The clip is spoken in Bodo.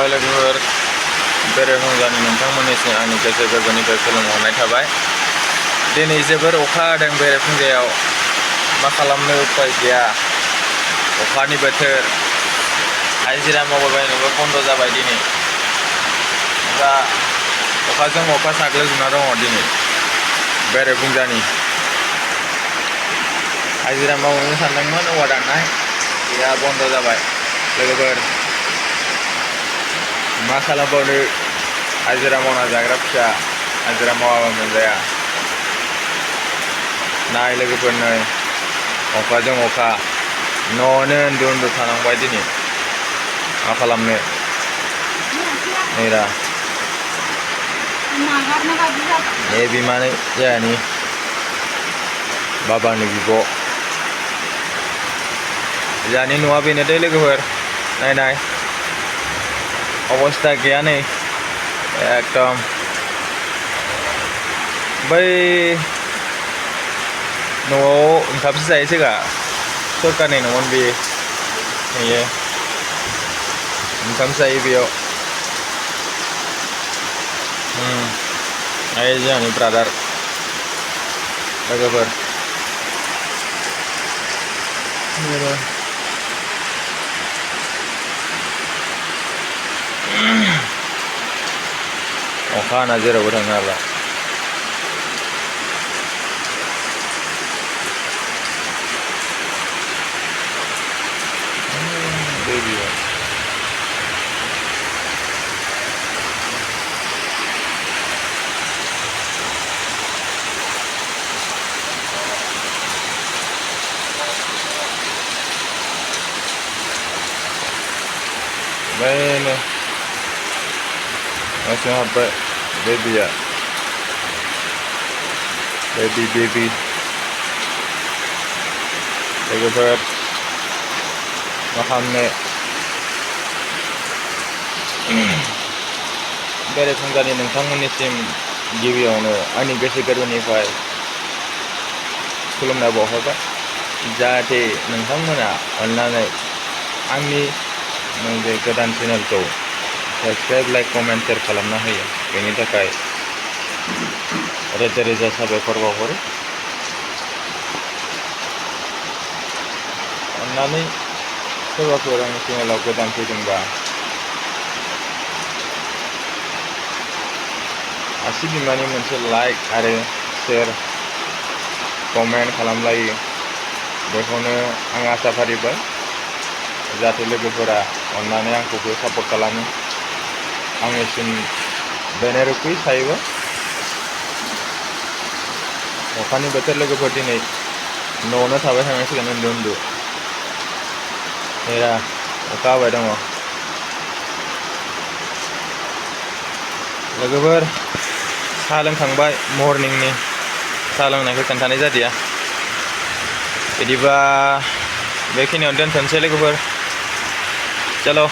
खुलुमबाय लोगोफोर बेरेफुंजानि नोंथांमोननिसिम आंनि गोसो गोरबोनिफ्राय खुलुमहरनाय थाबाय। दिनै जोबोर अखा हादों बेरेफुंजायाव, मा खालामनो उपाय गैया। अखानि बोथोर, हाजिरा मावबायबायनोबो बन्द जाबाय दिनै। दा अखाजों अखा साग्लोबजोबना दङ दिनै बेरेफुंजानि। हाजिरा मावनो सानदोंमोन औवा दाननाय, गैया बन्द जाबाय लोगोफोर। मा खालामबावनो, हाजिरा मावना जाग्रा फिसा, हाजिरा मावाबा मोनजाया। नाय लोगोफोर नै, अखाजों अखा न'आवनो उन्दु थानांबाय दिनै। मा खालामनो, नैरा बे बिमानै जोंहानि बाबानि बिब'। जोंहानि न'आ बेनो दै लोगोफोर, नायनाय अबस्था गैया नै एकदम। बै न'आव ओंखामसो जायो जोंहा, सरकारनि न'मोन बेयो। नुयो ओंखाम जायो बेयाव। ओइ जोंहानि ब्रादार लोगोफोर। अखा हाना जेरावबो थांनो हाला। Bene, langsung apa baby ya, baby लोगोफोर मा खालामनो। बेरेफुंजानि नोंथांमोननिसिम गिबियावनो आंनि गोसो गोरबोनिफ्राय खुलुमनाय बावहरबाय, जाहाथे नोंथांमोना अननानै आंनि नैबे गोदान चेनेलखौ साबस्क्राइब, लाइक, कमेन्ट, शेयार खालामना होयो। बेनि थाखाय रोजा रोजा साबायखर बावहरो। अन्नानै सोरबाफोर आंनि चेनेलाव गोदान फैदोंबा आसि बिमानि मोनसे लाइक आरो शेयार कमेन्ट खालामलायो, बेखौनो आं आसा फारिबाय। जाहाथे लोगोफोरा अन्नानै आंखौबो सापर्ट खालामो। आंनिसिम बेनो रिकुवेस्ट थायोबा। अखानि बोथोर लोगोफोर, दिनै न'आवनो थाबाय थानांसिगोन उन्दु। नेरा अखा हाबाय दङ लोगोफोर। साहा लोंखांबाय, मर्निंनि साहा लोंनायखौ खोन्थानाय जादिया। बिदिबा बेखिनियावनो दोनथ'नोसै लोगोफोर। चलो।